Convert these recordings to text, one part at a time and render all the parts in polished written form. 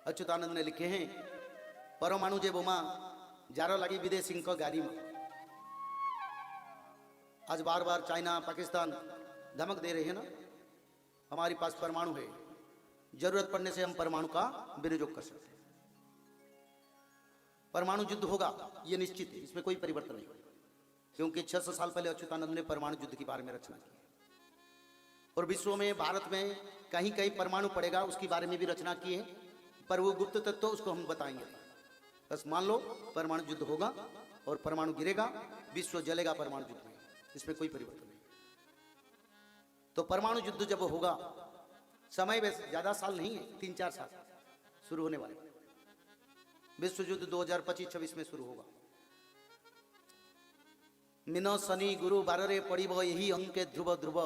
अच्युतानंद ने लिखे हैं परमाणु जे बोमा जार लगी विदेशी गाड़ी में। आज बार बार चाइना पाकिस्तान धमक दे रहे हैं ना, हमारे पास परमाणु है, जरूरत पड़ने से हम परमाणु का विनियोग कर सकते हैं। परमाणु युद्ध होगा ये निश्चित है, इसमें कोई परिवर्तन नहीं, क्योंकि 600 साल पहले अच्युतानंद ने परमाणु युद्ध के बारे में रचना की और विश्व में भारत में कहीं कहीं परमाणु पड़ेगा उसके बारे में भी रचना की है, पर वो गुप्त तत्व उसको हम बताएंगे। बस मान लो परमाणु युद्ध होगा और परमाणु गिरेगा, विश्व जलेगा परमाणु युद्ध में, इसमें कोई परिवर्तन नहीं। तो परमाणु युद्ध जब होगा, समय वैसे ज्यादा साल नहीं है, 3-4 साल शुरू होने वाले। विश्व युद्ध 2025-26 में शुरू होगा। मीन शनि गुरु बारे पड़ब यही अंके ध्रुव ध्रुव,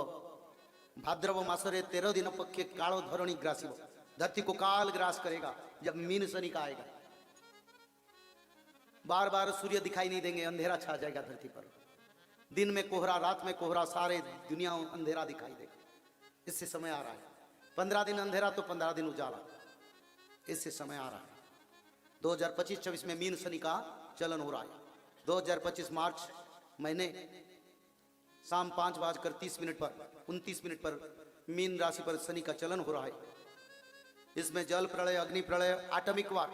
भाद्रव मासरे 13 दिन पक्षे कालो धरणी ग्रासिब। धरती को काल ग्रास करेगा जब मीन शनि का आएगा। बार बार सूर्य दिखाई नहीं देंगे, अंधेरा छा जाएगा धरती पर। दिन में कोहरा, रात में कोहरा, सारे दुनिया अंधेरा दिखाई देगा। इससे समय आ रहा है। 15 दिन अंधेरा तो 15 दिन उजाला, इससे समय आ रहा है। 2025-26 में मीन शनि का चलन हो रहा है। 2025 मार्च महीने शाम 5:30 पर 29 पर मीन राशि पर शनि का चलन हो रहा है। इसमें जल प्रलय, अग्नि प्रलय, आटमिक वार,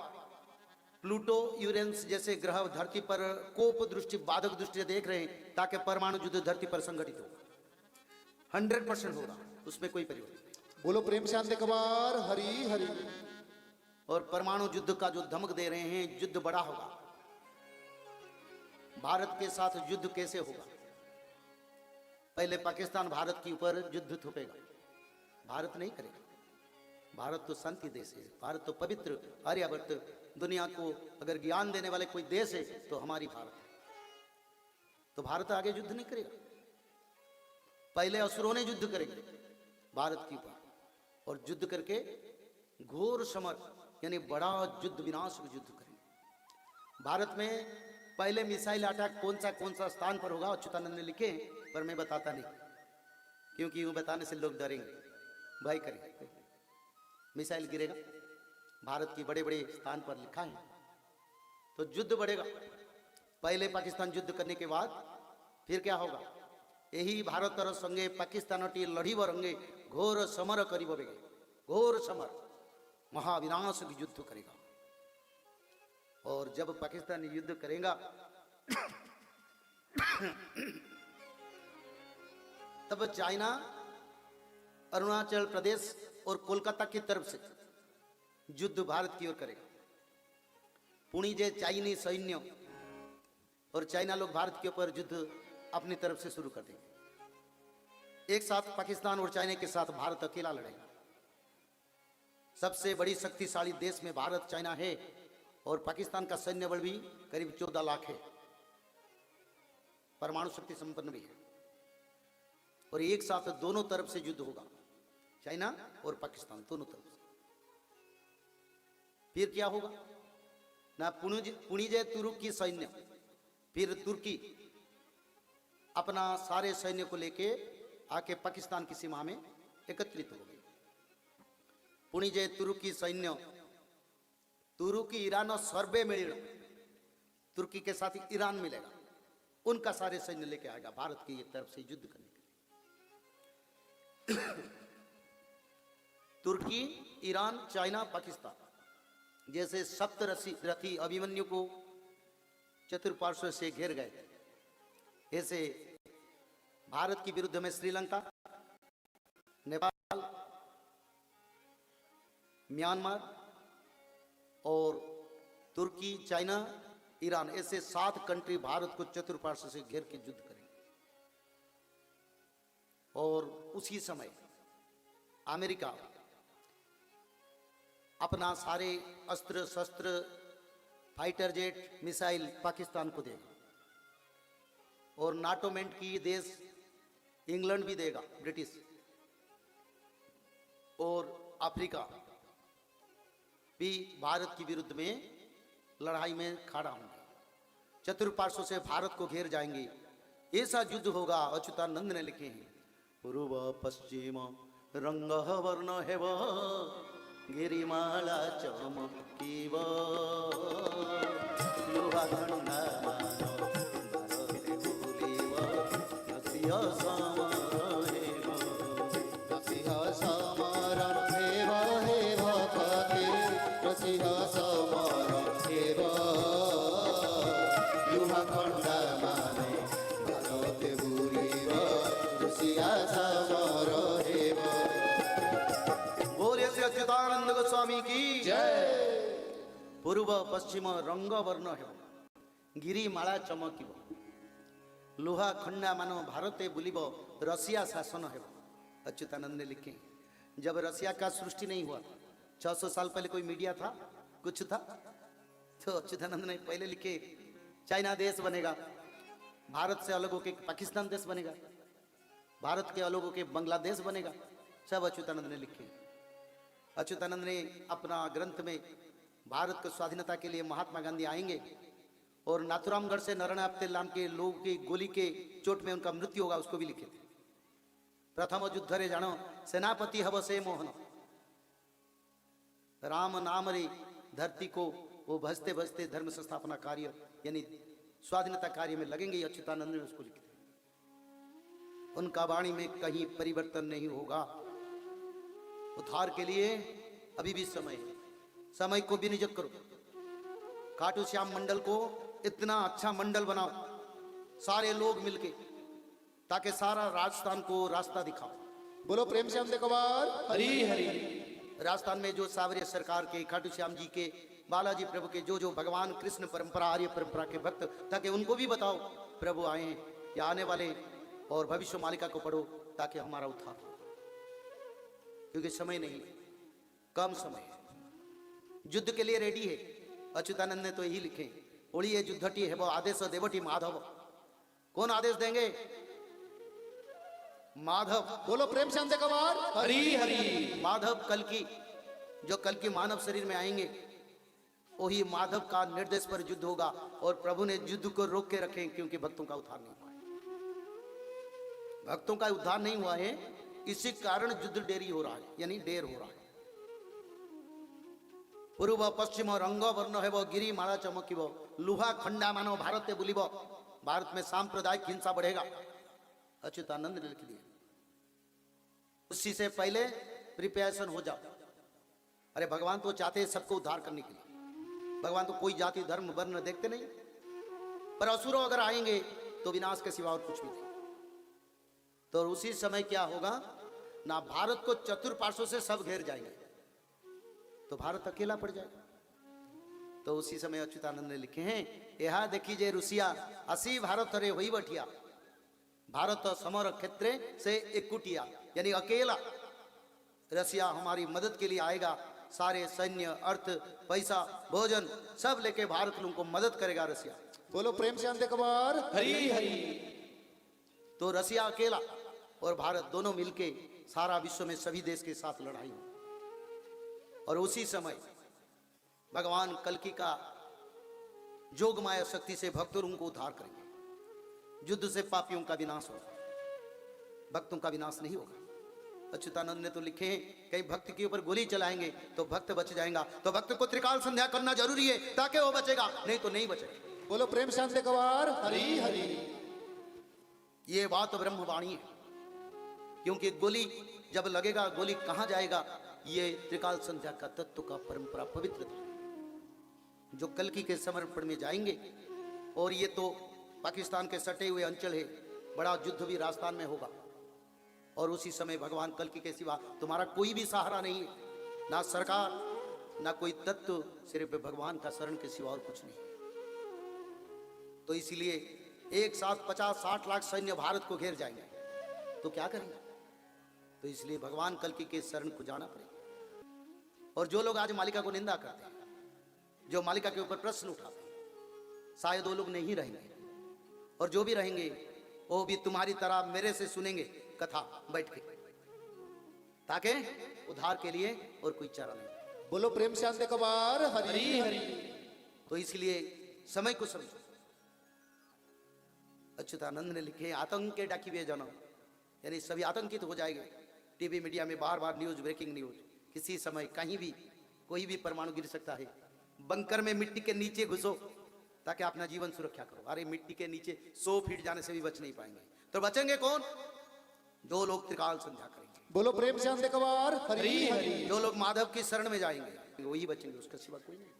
प्लूटो, यूरेनस जैसे ग्रह धरती पर कोप दृष्टि, बाधक दृष्टि देख रहे हैं, ताकि परमाणु युद्ध धरती पर संगठित हो। 100% होगा, उसमें कोई परिवर्तन नहीं। बोलो प्रेम शांति कबार हरी हरी। और परमाणु युद्ध का जो धमक दे रहे हैं, युद्ध बड़ा होगा। भारत के साथ युद्ध कैसे होगा? पहले पाकिस्तान भारत के ऊपर युद्ध थोपेगा, भारत नहीं करेगा। भारत तो शांति देश है, भारत तो पवित्र आर्यावर्त, दुनिया को अगर ज्ञान देने वाले कोई देश है तो हमारी भारत है। तो भारत आगे युद्ध नहीं करेगा। पहले असुरों ने युद्ध करेंगे भारत के ऊपर, और युद्ध करके घोर समर यानी बड़ा युद्ध, विनाशक युद्ध करेंगे। भारत में पहले मिसाइल अटैक कौन सा स्थान पर होगा अच्युतानंद ने लिखे, पर मैं बताता नहीं, क्योंकि यूं बताने से लोग डरेंगे, भय करेंगे। मिसाइल गिरेगा, भारत की बड़े बड़े स्थान पर लिखा है, तो युद्ध बढ़ेगा। पहले पाकिस्तान युद्ध करने के बाद फिर क्या होगा? यही भारत और संगे पाकिस्तान टी लड़ीब रंगे घोर समर करीब, घोर समर, महाविनाशक युद्ध करेगा। और जब पाकिस्तान युद्ध करेगा तब चाइना अरुणाचल प्रदेश और कोलकाता की तरफ से युद्ध भारत की ओर करेगा। पुणी जे चाइनीज सैन्य और चाइना लोग भारत के ऊपर युद्ध अपनी तरफ से शुरू कर देंगे। एक साथ पाकिस्तान और चाइना के साथ भारत अकेला लड़ेगा। सबसे बड़ी शक्तिशाली देश में भारत, चाइना है, और पाकिस्तान का सैन्य बल भी करीब 14 लाख है, परमाणु शक्ति संपन्न भी है। और एक साथ दोनों तरफ से युद्ध होगा, चाइना और पाकिस्तान दोनों तरफ से। फिर क्या होगा ना, पुणिजे तुर्की सैन्य, फिर तुर्की अपना सारे सैन्य को लेके आके पाकिस्तान की सीमा में एकत्रित हो गई। पुणिजे तुर्की सैन्य, तुर्की ईरान और सर्वे मिल, तुर्की के साथ ईरान मिलेगा, उनका सारे सैन्य लेके आएगा भारत की तरफ से युद्ध करने के लिए। तुर्की, ईरान, चाइना, पाकिस्तान जैसे सप्तरथी अभिमन्यु को चतुर्पार्श्व से घेर गए थे, ऐसे भारत के विरुद्ध में श्रीलंका, नेपाल, म्यांमार और तुर्की, चाइना, ईरान, ऐसे 7 कंट्री भारत को चतुर्पार्श्व से घेर के युद्ध करेंगे। और उसी समय अमेरिका अपना सारे अस्त्र शस्त्र, फाइटर जेट, मिसाइल पाकिस्तान को देगा। और नाटो मेंट की देश इंग्लैंड भी देगा, ब्रिटिश, और अफ्रीका भी भारत के विरुद्ध में लड़ाई में खड़ा होंगे, चतुर्पार्श्व से भारत को घेर जाएंगे। ऐसा युद्ध होगा। अच्युतानंद ने लिखे हैं, पूर्व पश्चिम रंग वर्ण हेव गिरिमाला चमकिब लुहा खंडा मानो भारते बुलिब रसिया समरेब रसिया समरण हेव हे भक्ति रसिया समरण हेव युवा खंडा माने भारते बुलिब रसिया समरण हेव। बोलिए श्री अच्युतानंद गोस्वामी की जय। पूर्व पश्चिम रंग वर्ण है गिरिमाला चमकिब लुहा खंडा मानो भारते बुलिब रसिया शासन है। अच्युतानंद ने लिखे जब रसिया का सृष्टि नहीं हुआ 600 साल पहले कोई मीडिया था कुछ था तो अच्युतानंद ने पहले लिखे चाइना देश बनेगा, भारत से अलग होके पाकिस्तान देश बनेगा, भारत के अलग होके बांग्लादेश बनेगा, सब अच्युतानंद ने लिखे। अच्युतानंद ने अपना ग्रंथ में भारत को स्वाधीनता के लिए महात्मा गांधी आएंगे और नाथुरामगढ़ से नारायण आपते नाम के लोग की गोली के चोट में उनका मृत्यु होगा उसको भी लिखे थे। प्रथम युद्ध रे जानो सेनापति हव से मोहन राम नाम रे धरती को वो भजते भजते धर्म संस्थापना कार्य यानी स्वाधीनता कार्य में लगेंगे। अच्युतानंद ने उसको लिखे थे। उनका वाणी में कहीं परिवर्तन नहीं होगा। उद्धार के लिए अभी भी समय है, समय को विनियोजित करो। खाटू श्याम मंडल को इतना अच्छा मंडल बनाओ सारे लोग मिलके ताकि सारा राजस्थान को रास्ता दिखाओ। बोलो प्रेम श्याम देखवार हरी हरी। राजस्थान में जो सावरिया सरकार के खाटू श्याम जी के बालाजी प्रभु के जो भगवान कृष्ण परंपरा आर्य परंपरा के भक्त ताकि उनको भी बताओ प्रभु आए हैं या आने वाले और भविष्य मालिका को पढ़ो ताकि हमारा उद्धार हो। क्योंकि समय नहीं है, कम समय है, युद्ध के लिए रेडी है। अच्युतानंद ने तो यही लिखे ओड़िए युद्धटी है वो आदेश देवटी माधव। कौन आदेश देंगे? माधव। बोलो प्रेम श्याम देखवार हरी हरी। माधव कल की जो कल की मानव शरीर में आएंगे वही माधव का निर्देश पर युद्ध होगा और प्रभु ने युद्ध को रोक के रखे क्योंकि भक्तों का उद्धार नहीं हुआ है। भक्तों का उद्धार नहीं हुआ है इसी कारण युद्ध देरी हो रहा है यानी देर हो रहा है। पूर्व पश्चिम रंग वर्ण है वो गिरी माला चमकिब लुहा खंडा मानो भारते बुलिब। भारत में सांप्रदायिक हिंसा बढ़ेगा। अच्युतानंद ने लिख दिया उसी से पहले प्रिपरेशन हो जाओ। अरे भगवान तो चाहते हैं सबको उद्धार करने के लिए। भगवान तो कोई जाति धर्म वर्ण देखते नहीं, पर असुर अगर आएंगे तो विनाश के सिवा और कुछ भी नहीं। तो उसी समय क्या होगा ना, भारत को चतुर्पार्श्व से सब घेर जाएंगे तो भारत अकेला पड़ जाएगा। तो उसी समय अच्युतानंद ने लिखे हैं यहा देखी जे रुसिया असी भारत रे वही बठिया भारत समर क्षेत्र से एकुटिया यानी अकेला रसिया हमारी मदद के लिए आएगा। सारे सैन्य अर्थ पैसा भोजन सब लेके भारत उनको मदद करेगा रसिया। बोलो प्रेम श्याम देखवार हरी हरी। तो रसिया अकेला और भारत दोनों मिलके सारा विश्व में सभी देश के साथ लड़ाई हो। और उसी समय भगवान कल्कि का जोगमाया शक्ति से भक्तों को उद्धार करेंगे। युद्ध से पापियों का विनाश होगा, भक्तों का विनाश नहीं होगा। अच्युतानंद ने तो लिखे कई भक्त के ऊपर गोली चलाएंगे तो भक्त बच जाएगा। तो भक्त को त्रिकाल संध्या करना जरूरी है ताकि वो बचेगा, नहीं तो नहीं बचेगा। बोलो प्रेम श्याम देखवार हरी हरी। ये बात ब्रह्मवाणी है क्योंकि गोली जब लगेगा गोली कहां जाएगा ये त्रिकाल संध्या का तत्व का परंपरा पवित्रता जो कल्कि के समर्पण में जाएंगे। और ये तो पाकिस्तान के सटे हुए अंचल है, बड़ा युद्ध भी राजस्थान में होगा। और उसी समय भगवान कल्कि के सिवा तुम्हारा कोई भी सहारा नहीं है, ना सरकार ना कोई तत्व, सिर्फ भगवान का शरण के सिवा और कुछ नहीं। तो इसलिए एक साथ 50-60 लाख सैन्य भारत को घेर जाएंगे तो क्या करेंगे? तो इसलिए भगवान कल्कि के शरण को जाना पड़ेगा। और जो लोग आज मालिका को निंदा करते हैं, जो मालिका के ऊपर प्रश्न उठाते हैं, शायद वो लोग नहीं रहेंगे। और जो भी रहेंगे वो भी तुम्हारी तरह मेरे से सुनेंगे कथा बैठ के, ताकि उद्धार के लिए और कोई चारा नहीं। बोलो प्रेम श्याम देखवार हरी हरी। तो इसलिए समय को समझो। अच्युतानंद ने लिखे आतंक के डाकिए जनो यानी सभी आतंकित हो जाएंगे। टीवी मीडिया में बार बार न्यूज, ब्रेकिंग न्यूज किसी समय कहीं भी कोई भी परमाणु गिर सकता है। बंकर में मिट्टी के नीचे घुसो ताकि अपना जीवन सुरक्षा करो। अरे मिट्टी के नीचे 100 फीट जाने से भी बच नहीं पाएंगे। तो बचेंगे कौन? जो लोग त्रिकाल संध्या करेंगे, बोलो प्रेम से अंधे कबार हरि हरि। जो लोग माधव की शरण में जाएंगे वही बचेंगे, उसका सिवा कोई नहीं।